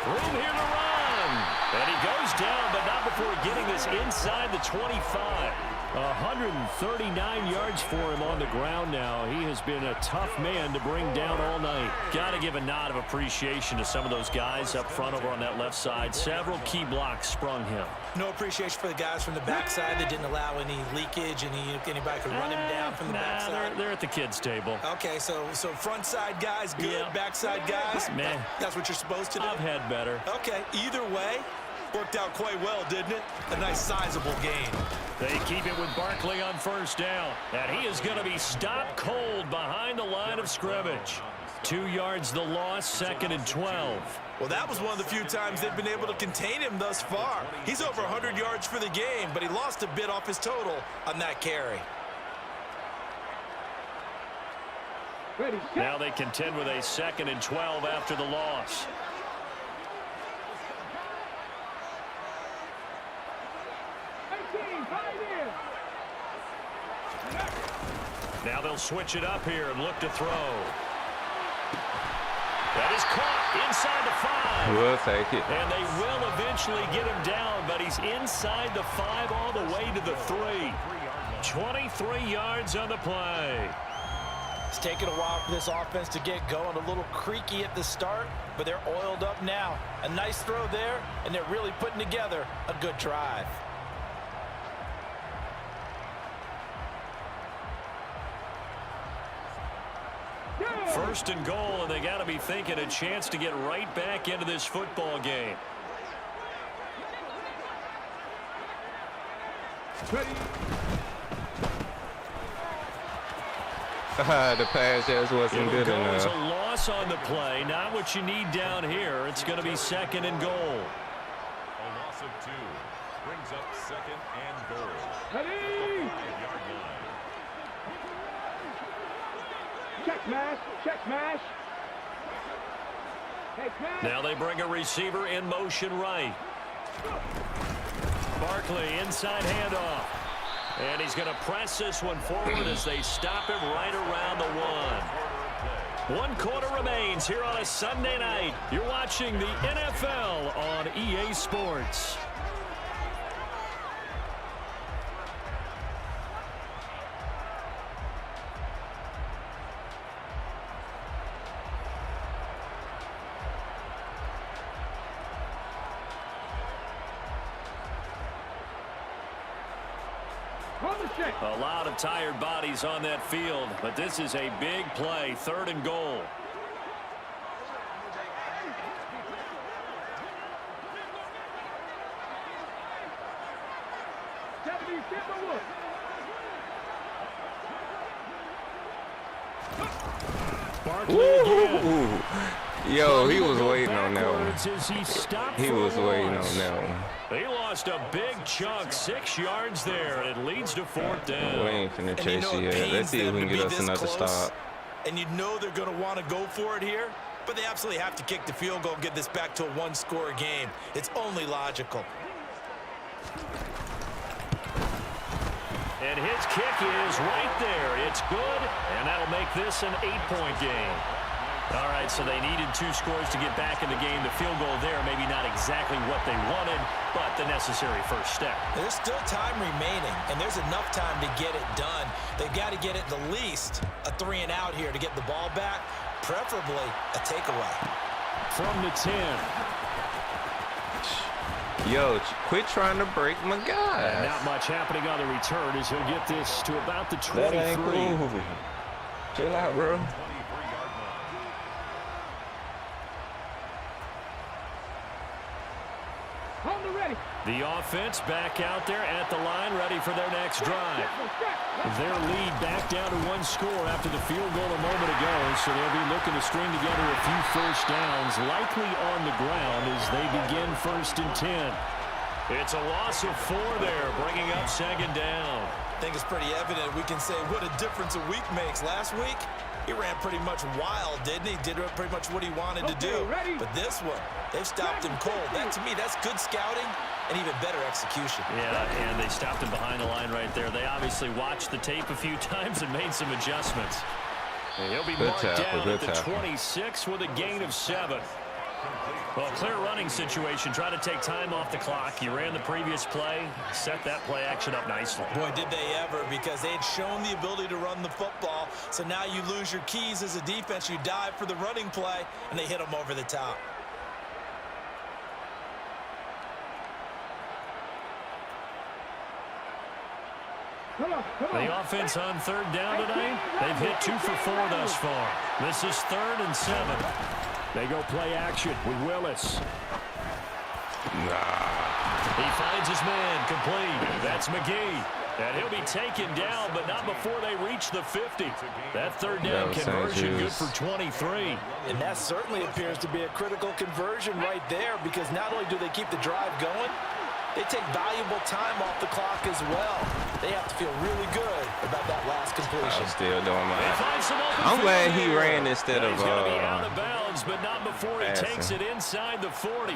Room here to run. And he goes down, but not before getting this inside the 25. 139 yards for him on the ground now. He has been a tough man to bring down all night. Got to give a nod of appreciation to some of those guys up front over on that left side. Several key blocks sprung him. No appreciation for the guys from the backside that didn't allow any leakage, anybody could run him down from the backside. They're at the kids' table. Okay, so front side guys good, Yeah. backside guys, Meh. that's what you're supposed to do? I've had better. Okay, either way, worked out quite well, didn't it? A nice sizable gain. They keep it with Barkley on first down. And he is going to be stopped cold behind the line of scrimmage. 2 yards the loss, 2nd and 12. Well, that was one of the few times they've been able to contain him thus far. He's over 100 yards for the game, but he lost a bit off his total on that carry. Now they contend with a 2nd and 12 after the loss. Now they'll switch it up here and look to throw. That is caught inside the 5. We'll take it. And they will eventually get him down, but he's inside the 5 all the way to the 3. 23 yards on the play. It's taken a while for this offense to get going. A little creaky at the start, but they're oiled up now. A nice throw there, and they're really putting together a good drive. First and goal, and they got to be thinking a chance to get right back into this football game. The pass just wasn't good It's a enough. loss on the play. Not what you need down here. It's going to be second and goal. A loss of 2 brings up second and goal. Ready? 5-yard line. Check smash. Check smash. Hey, smash. Now they bring a receiver in motion right. Barkley inside handoff. And he's going to press this one forward as they stop him right around the 1. 1 quarter remains here on a Sunday night. You're watching the NFL on EA Sports. A lot of tired bodies on that field, but this is a big play, 3rd and goal. Barkley again. Ooh. Yo, he was waiting on that one. As he stopped He for was a waiting loss. on that one. They lost a big chunk, 6 yards there, and it leads to 4th We down. ain't finna And you chase know you it yet. Let's pains see if them we can to get be us this another close. stop. And you know they're going to want to go for it here, but they absolutely have to kick the field goal and get this back to a 1-score game. It's only logical. And his kick is right there. It's good, and that'll make this an 8-point game. All right, so they needed 2 scores to get back in the game. The field goal there, maybe not exactly what they wanted, but the necessary first step. There's still time remaining, and there's enough time to get it done. They've got to get it the least a 3-and-out here to get the ball back, preferably a takeaway. From the 10. Yo, quit trying to break my And guy. not much happening on the return as he'll get this to about the That ain't 23. cool. Chill out, bro. 23-yard line. Hold the ready. The offense back out there at the line, ready for their next drive. Their lead back down to 1 score after the field goal a moment ago, so they'll be looking to string together a few first downs, likely on the ground as they begin 1st and 10. It's a loss of 4 there, bringing up 2nd down. I think it's pretty evident. We can say what a difference a week makes. Last week, he ran pretty much wild, didn't he? Did pretty much what he wanted to do. Ready. But this one, they've stopped him cold. That, to me, that's good scouting and even better execution. Yeah, and they stopped him behind the line right there. They obviously watched the tape a few times and made some adjustments. And he'll be Good marked tackle, down good at the tackle. 26 with a gain of 7. Well, clear running situation. Try to take time off the clock. You ran the previous play, set that play action up nicely. Boy, did they ever, because they had shown the ability to run the football. So now you lose your keys as a defense. You dive for the running play, and they hit them over the top. Come on, come on. The offense on 3rd down tonight, they've hit 2 for 4 thus far. This is 3rd and 7. They go play action with Willis. He finds his man complete. That's McGee. And he'll be taken down, but not before they reach the 50. That 3rd down was conversion good Sanchez. for 23. And that certainly appears to be a critical conversion right there, because not only do they keep the drive going, they take valuable time off the clock as well. They have to feel really good about that last completion. I'm still doing They mine. find some open I'm glad field he here. ran instead Now of he's going to be out of bounds, but not before he passing. takes it inside the 40.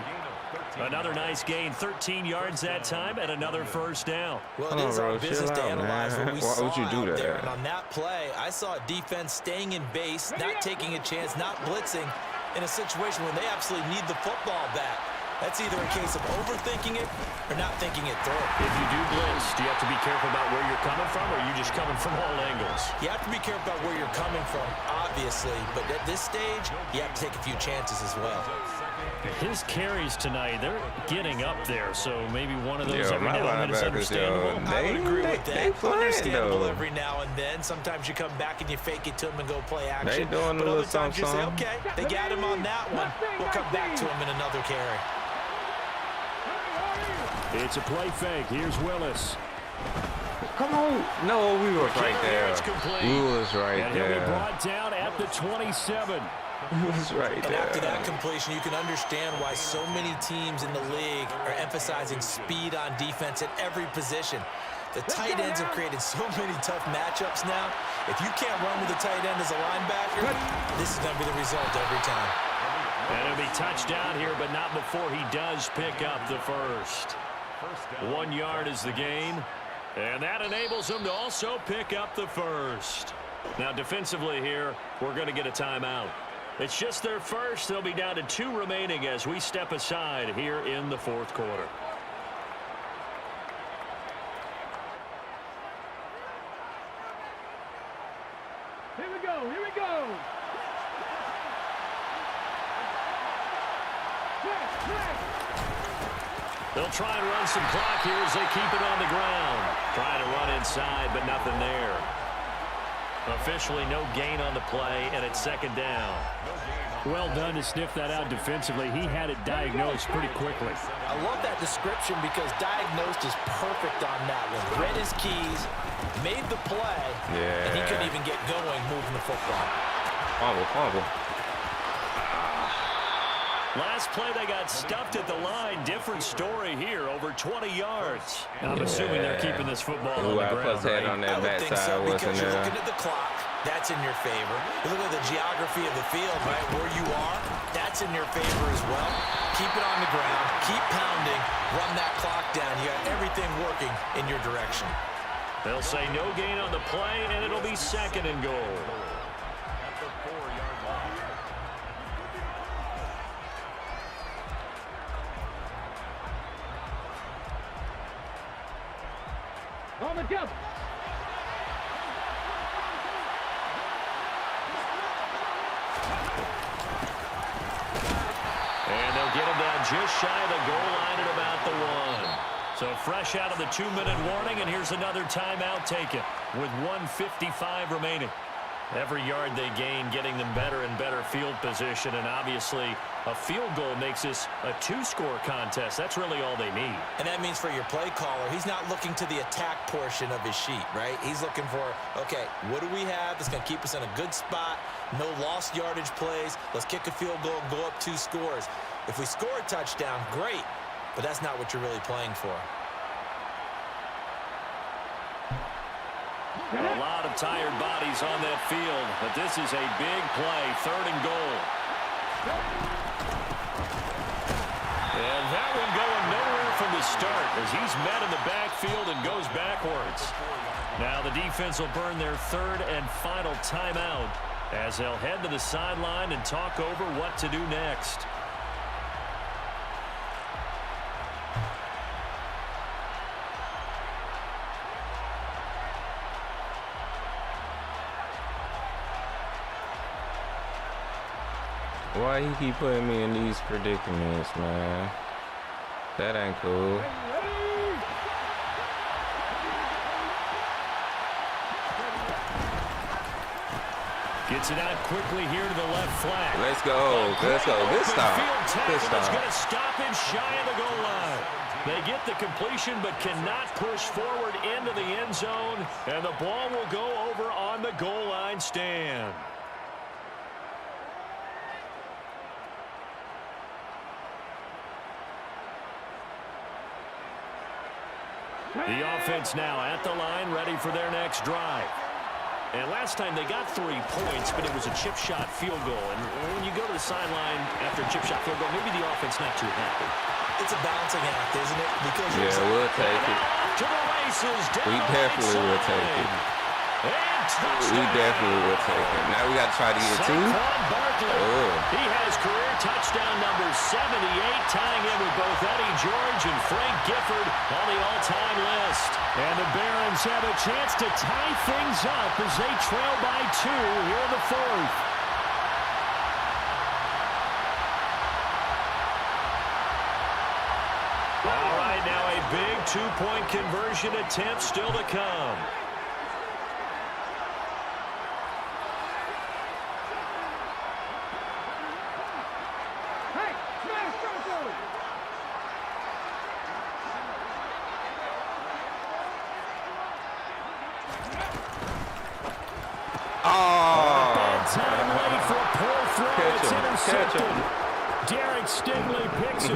Another nice gain, 13 yards that time, and another first down. Well, Come it on, is our bro, business chill to out, analyze man. what we Why saw would you do out there. that? And on that play, I saw a defense staying in base, not taking a chance, not blitzing in a situation when they absolutely need the football back. That's either a case of overthinking it or not thinking it through. If you do blitz, do you have to be careful about where you're coming from, or are you just coming from all angles? You have to be careful about where you're coming from, obviously, but at this stage, you have to take a few chances as well. His carries tonight, they're getting up there, so maybe one of those Yo, every my now and then is linebackers, understandable. I would agree with they that. playing, Understandable though. every now and then. Sometimes you come back and you fake it to them and go play action. They doing a but little other times you say, something. okay, they got him on that one. We'll come back to him in another carry. It's a play fake. Here's Willis. Come on. No, we was right there. It's complete. We was right And he'll be there. brought down at the 27. We was right And there. after that completion, you can understand why so many teams in the league are emphasizing speed on defense at every position. The tight ends have created so many tough matchups now. If you can't run with a tight end as a linebacker, this is going to be the result every time. And it'll be touchdown here, but not before he does pick up the first. 1 yard is the gain, and that enables him to also pick up the first. Now, defensively here, we're going to get a timeout. It's just their first. They'll be down to 2 remaining as we step aside here in the fourth quarter. Here we go. Here we go. They'll try and run some clock here as they keep it on the ground. Trying to run inside, but nothing there. Officially no gain on the play, and it's second down. Well done to sniff that out defensively. He had it diagnosed pretty quickly. I love that description because diagnosed is perfect on that one. Read his keys, made the play, and he couldn't even get going moving the football. Fumble. Last play, they got stuffed at the line. Different story here, over 20 yards. I'm assuming they're keeping this football on the ground, Head right? on I that would think backside so wasn't because you're there. looking at the clock. That's in your favor. You look at the geography of the field, right, where you are. That's in your favor as well. Keep it on the ground. Keep pounding. Run that clock down. You got everything working in your direction. They'll say no gain on the play, and it'll be second and goal. On the jump. And they'll get him down just shy of the goal line at about the 1. So fresh out of the 2-minute warning, and here's another timeout taken with 1:55 remaining. Every yard they gain getting them better and better field position, and obviously a field goal makes this a 2-score contest. That's really all they need. And that means for your play caller, he's not looking to the attack portion of his sheet, right? He's looking for, okay, what do we have that's going to keep us in a good spot? No lost yardage plays. Let's kick a field goal and go up 2 scores. If we score a touchdown, great, but that's not what you're really playing for. A lot of tired bodies on that field, but this is a big play, 3rd and goal. And that one going nowhere from the start as he's met in the backfield and goes backwards. Now the defense will burn their 3rd and final timeout as they'll head to the sideline and talk over what to do next. Why he keep putting me in these predicaments, man? That ain't cool. Gets it out quickly here to the left flank. Let's go. Let's go. Good stop. Good It's going stop. to stop him shy of the goal line. They get the completion but cannot push forward into the end zone, and the ball will go over on the goal line stand. The offense now at the line, ready for their next drive. And last time they got 3 points, but it was a chip shot field goal. And when you go to the sideline after a chip shot field goal, maybe the offense not too happy. It's a balancing act, isn't it? Because Yeah, we'll take it. To the races, down We the definitely right will take side. it. And We touchdown. definitely will take it. Now we got to try to get 2. Saquon Barkley. Oh. He has career touchdown number 78, tying in with both Eddie George and Frank Gifford on the all-time list. And the Barons have a chance to tie things up as they trail by 2 here in the 4th. All right, now a big 2-point conversion attempt still to come. Hey, smash circle. Oh. Bad time late for a poor throw. Catch It's him, intercepted. catch him. Derek Stingley picks it.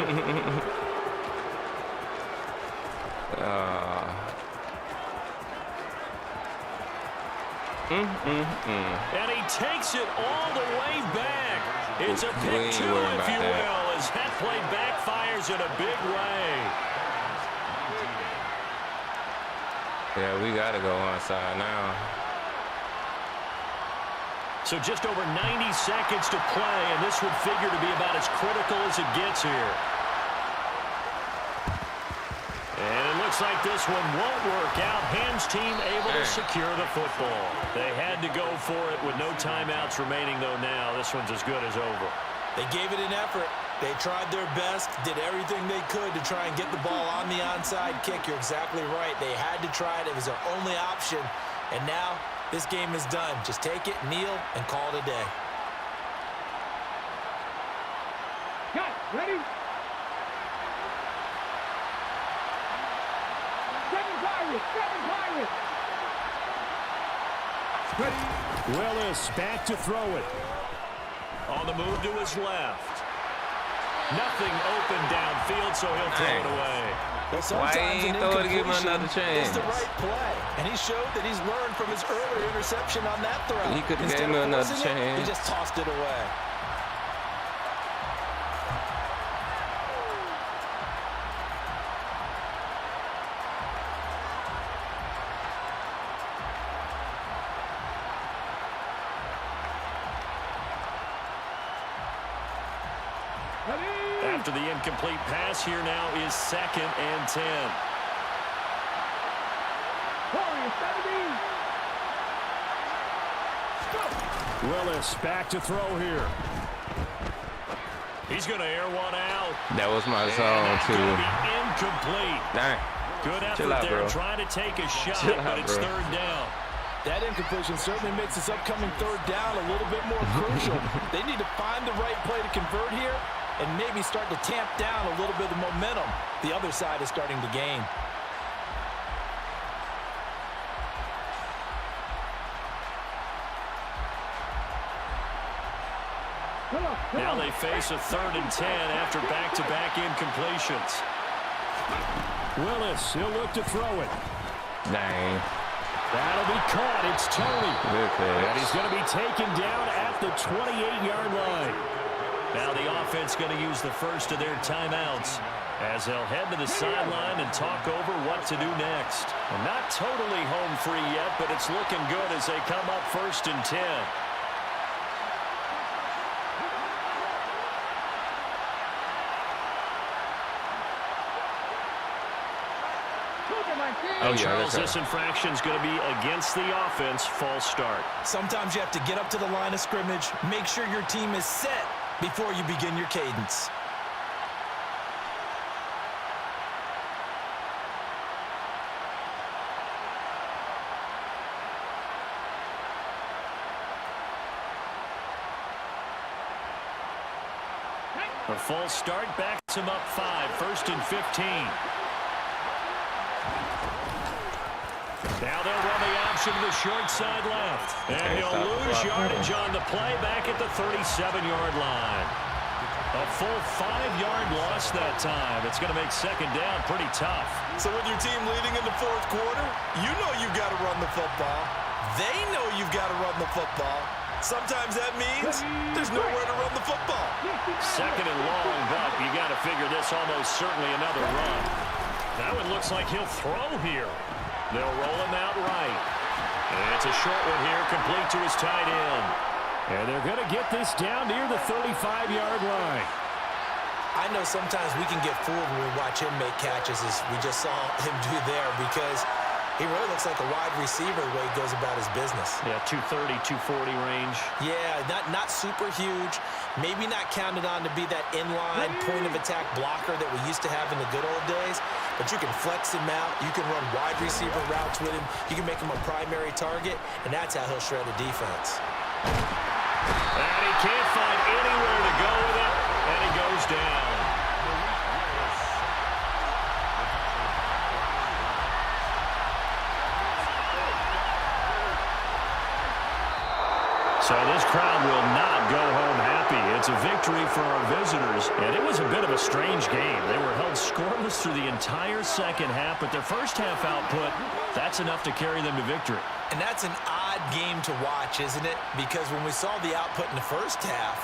And he takes it all the way back. It's a We pick ain't 2, worried if about you that. will, as that play backfires in a big way. Yeah, we got to go onside now. So just over 90 seconds to play, and this would figure to be about as critical as it gets here. And it looks like this one won't work out. Hams team able to secure the football. They had to go for it with no timeouts remaining, though now. This one's as good as over. They gave it an effort. They tried their best, did everything they could to try and get the ball on the onside kick. You're exactly right. They had to try it. It was their only option. And now this game is done. Just take it, kneel, and call it a day. Got it. Ready? 7 Pirates. 7 Pirates. Ready? Willis back to throw it. On the move to his left. Nothing open downfield, so he'll throw it away. Well, Why sometimes ain't an throw it to give him incompletion another chance? is the right play. And he showed that he's learned from his earlier interception on that throw. He could have Instead gave me of another forcing it, chance. He just tossed it away. After the incomplete pass, here now is 2nd and 10. Warriors 70. Willis back to throw here. He's going to air one out. That was my And zone, that's too. going to be incomplete. Dang. Good effort Chill out, there bro. trying to take a shot, Chill but out, it's bro. 3rd down. That incompletion certainly makes this upcoming 3rd down a little bit more crucial. They need to find the right play to convert here and maybe start to tamp down a little bit of momentum the other side is starting to gain. Now they face a 3rd and 10 after back-to-back incompletions. Willis, he'll look to throw it. Dang. That'll be caught. It's Tony. Good And he's catch. going to be taken down at the 28-yard line. Now the offense going to use the first of their timeouts as they'll head to the sideline and talk over what to do next. Well, not totally home free yet, but it's looking good as they come up 1st and 10. Oh, yeah, Charles, that's this infraction's going to be against the offense. False start. Sometimes you have to get up to the line of scrimmage, make sure your team is set before you begin your cadence. A false start backs him up 5, 1st and 15. Now they'll run the option to the short side left. And he'll lose yardage on the play back at the 37-yard line. A full 5-yard loss that time. It's going to make 2nd down pretty tough. So with your team leading in the 4th quarter, you know you've got to run the football. They know you've got to run the football. Sometimes that means there's nowhere to run the football. 2nd and long, but you got to figure this almost certainly another run. That one looks like he'll throw here. They'll roll him out right. And it's a short one here, complete to his tight end. And they're going to get this down near the 35-yard line. I know sometimes we can get fooled when we watch him make catches, as we just saw him do there, because he really looks like a wide receiver the way he goes about his business. Yeah, 230, 240 range. Yeah, not super huge. Maybe not counted on to be that inline point-of-attack blocker that we used to have in the good old days, but you can flex him out. You can run wide receiver routes with him. You can make him a primary target, and that's how he'll shred a defense. And he can't find anywhere to go with it, and he goes down. So this crowd will not go home happy. It's a victory for our visitors, and it was a bit of a strange game. They were held scoreless through the entire second half, but their first half output, that's enough to carry them to victory. And that's an odd game to watch, isn't it? Because when we saw the output in the first half,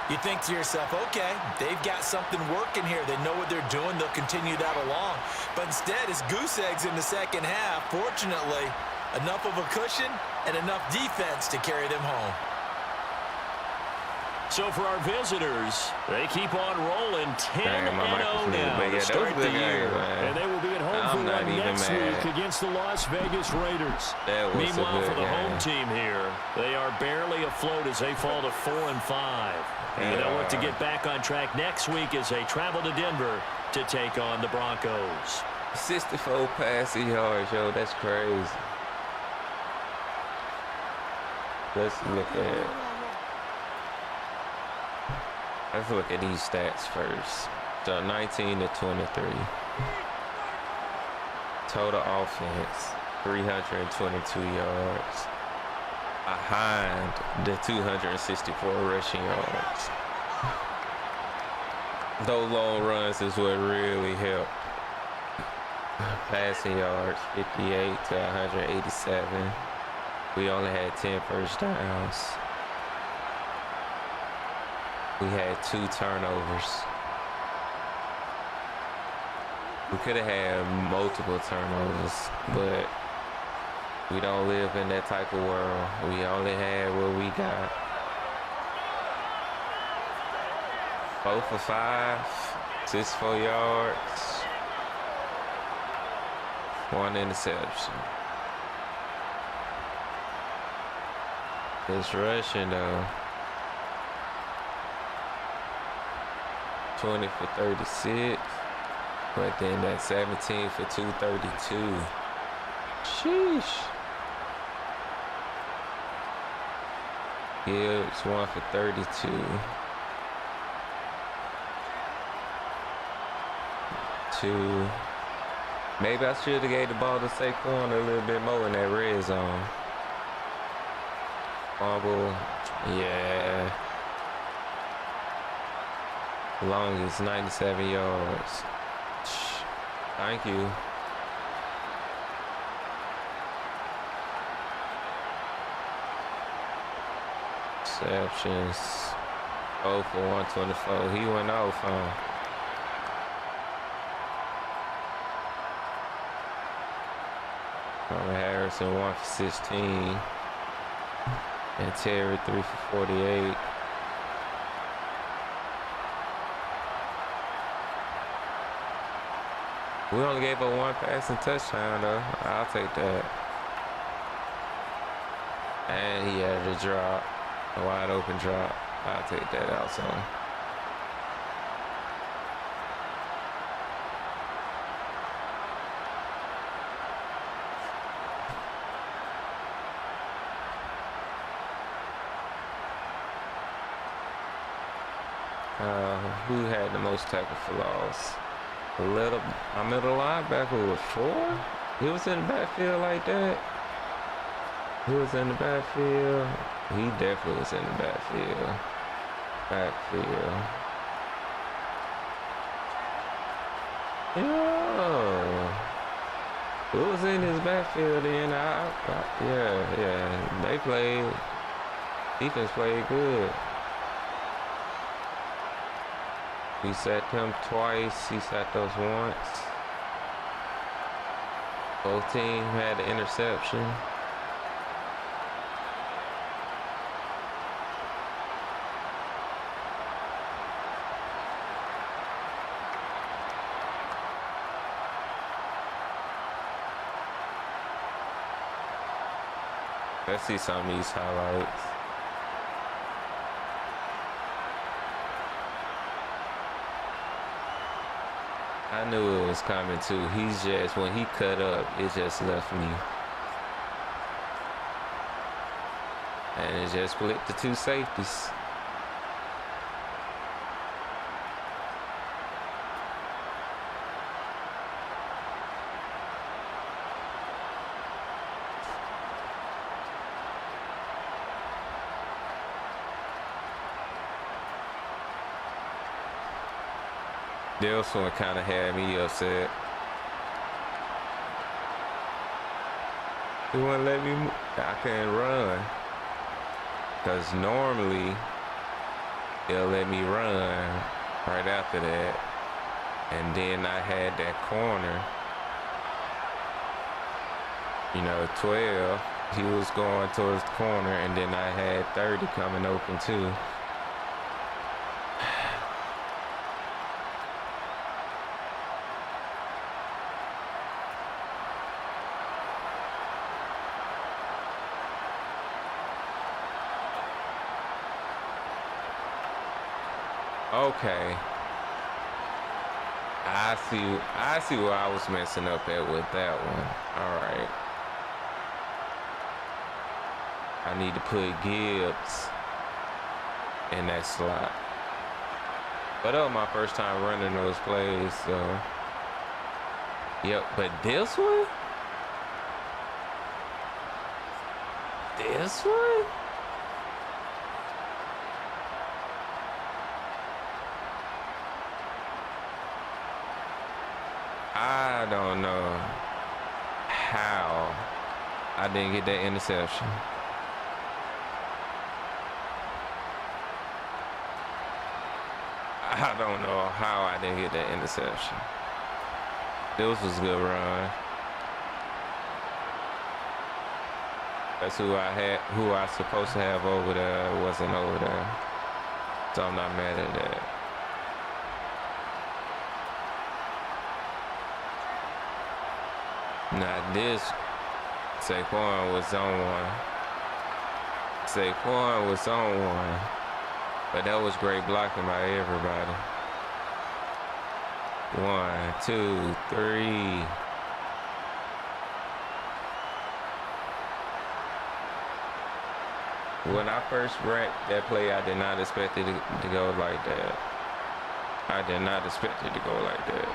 you think to yourself, okay, they've got something working here. They know what they're doing. They'll continue that along. But instead, it's goose eggs in the second half. Fortunately, enough of a cushion and enough defense to carry them home. So for our visitors, they keep on rolling 10-0 now to start the year. And they will be at home for one next week against the Las Vegas Raiders. Meanwhile, for the home team here, they are barely afloat as they fall to 4-5. And they'll look to get back on track next week as they travel to Denver to take on the Broncos. 64 passing yards, yo, that's crazy. Let's look at these stats first. So 19 to 23. Total offense, 322 yards. Behind the 264 rushing yards. Those long runs is what really helped. Passing yards, 58 to 187. We only had 10 first downs. We had 2 turnovers. We could have had multiple turnovers, but we don't live in that type of world. We only had what we got. 4 for 5, 64 yards, 1 interception. This rushing though. 20 for 36, but then that 17 for 232. Sheesh. Gibbs 1 for 32. 2. Maybe I should have gave the ball to Saquon a little bit more in that red zone. Fumble, yeah. Longest 97 yards. Thank you. Receptions. 0 for 124. He went off, huh? Harrison 1 for 16. And Terry 3 for 48. We only gave up 1 passing touchdown, though. I'll take that. And he had a drop, a wide open drop. I'll take that also. Who had the most tackle for loss? Our middle linebacker with 4? He was in the backfield like that? He was in the backfield? He definitely was in the backfield. Yo. Who was in his backfield then? Yeah. They played. Defense played good. He sacked him twice. He sacked us once. Both teams had an interception. Let's see some of these highlights. I knew it was coming too. He's just, when he cut up, it just left me. And it just split the two safeties. This one kind of had me upset. He wouldn't let me move. I couldn't run. Because normally, they'll let me run right after that. And then I had that corner. You know, 12. He was going towards the corner. And then I had 30 coming open too. Okay. I see where I was messing up at with that one. All right. I need to put Gibbs in that slot. But that was my first time running those plays, so. Yep, but this one? This one? I don't know how I didn't get that interception. I don't know how I didn't get that interception. This was a good run. That's who I was supposed to have over there. Wasn't over there. So I'm not mad at that. Now this, Saquon was on one. Saquon was on one. But that was great blocking by everybody. 1, 2, 3. When I first ran that play, I did not expect it to go like that. I did not expect it to go like that.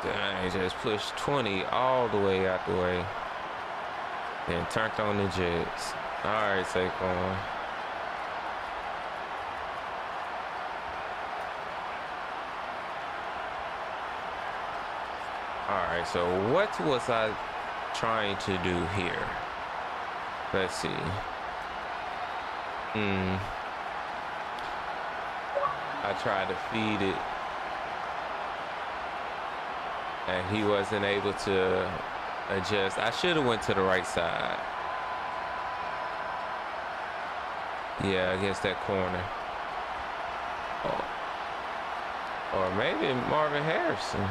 Dang, just pushed 20 all the way out the way. And turned on the Jets. All right, Saquon. All right, so what was I trying to do here? Let's see. I tried to feed it. And he wasn't able to adjust. I should have went to the right side. Yeah, against that corner. Or maybe Marvin Harrison.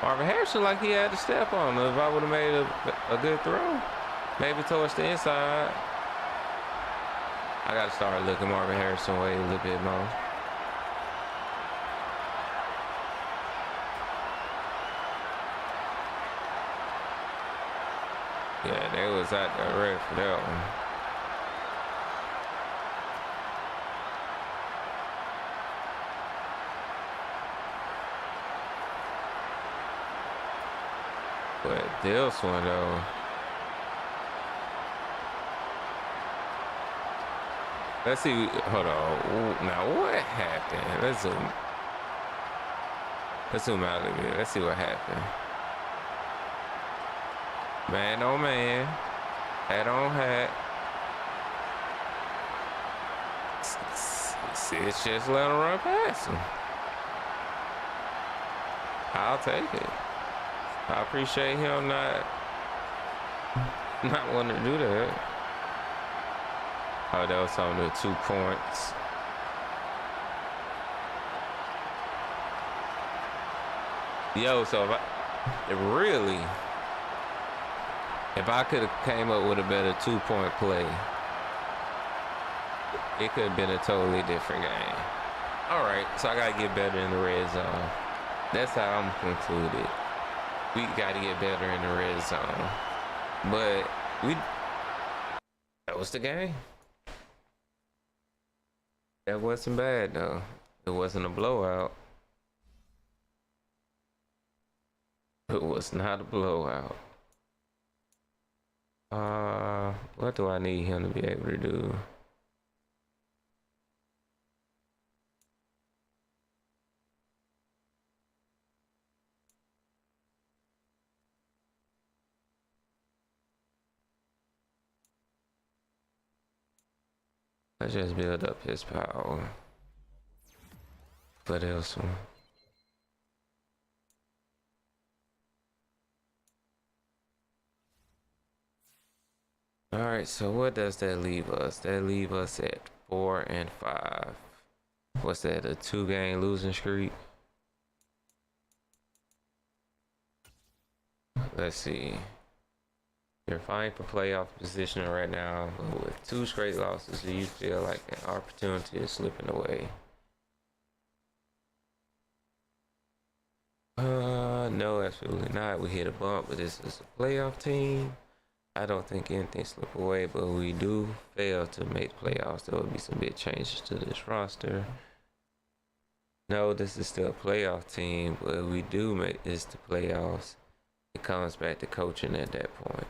Marvin Harrison like he had to step on him. If I would have made a good throw. Maybe towards the inside. I got to start looking Marvin Harrison way a little bit more. Yeah, they was out there ready for that one. But this one though. Let's see. Hold on. Now what happened? Let's zoom out a little bit. Let's see what happened. Man on man, hat on hat. It's just let him run past him. I'll take it. I appreciate him not wanting to do that. Oh, that was on the 2 points. Yo, so if I could have came up with a better 2-point play, it could have been a totally different game. All right, so I gotta get better in the red zone. That's how I'm concluded. We gotta get better in the red zone. But that was the game. That wasn't bad though. It wasn't a blowout. It was not a blowout. What do I need him to be able to do? Let's just build up his power for this one. All right, so what does that leave us? That leave us at 4-5. What's that? A 2-game losing streak? Let's see. They're fighting for playoff position right now, but with 2 straight losses, do you feel like an opportunity is slipping away? No, absolutely not. We hit a bump, but this is a playoff team. I don't think anything slip away, but we do fail to make playoffs. There will be some big changes to this roster. No, this is still a playoff team, but we do make this to playoffs. It comes back to coaching at that point.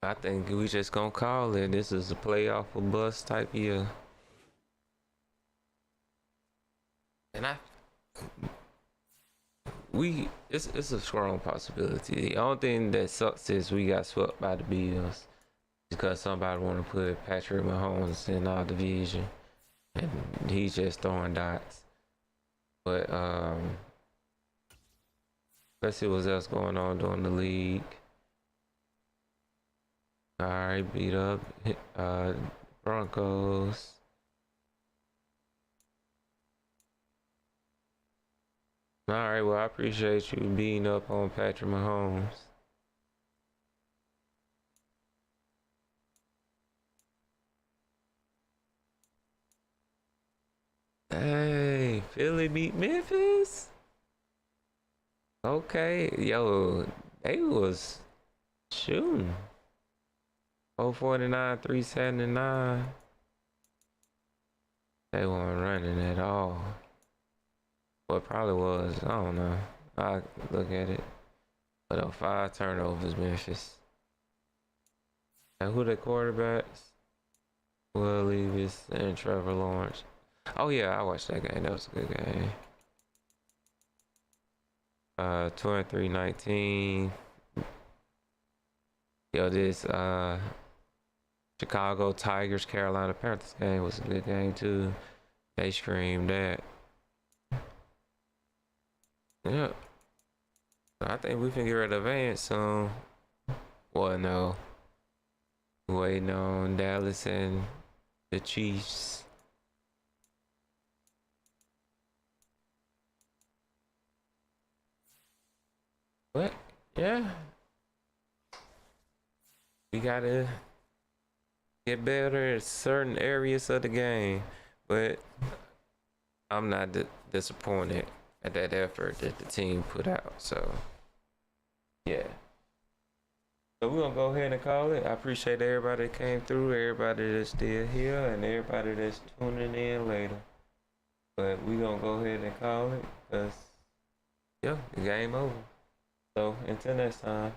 I think we just gonna call it. This is a playoff or bust type year. And it's a strong possibility. The only thing that sucks is we got swept by the Bills because somebody want to put Patrick Mahomes in our division, and he's just throwing dots. But let's see what else going on during the league. All right, beat up Broncos. All right, well, I appreciate you beating up on Patrick Mahomes. Hey, Philly beat Memphis? Okay, yo, they was shooting. 449, 379. They weren't running at all. Well, it probably was. I don't know. I look at it. But 5 turnovers, Memphis. And who the quarterbacks? Will Levis and Trevor Lawrence. Oh yeah, I watched that game. That was a good game. 23-19. Yo, this Chicago Tigers Carolina Panthers game was a good game too. They screamed that. Yep. I think we can get rid of Vance soon. Well, no. Waiting on Dallas and the Chiefs. But yeah, we gotta get better at certain areas of the game. But I'm not disappointed at that effort that the team put out. So yeah. So we're gonna go ahead and call it. I appreciate everybody that came through, everybody that's still here, and everybody that's tuning in later. But we're gonna go ahead and call it because yeah, the game over. So until next time.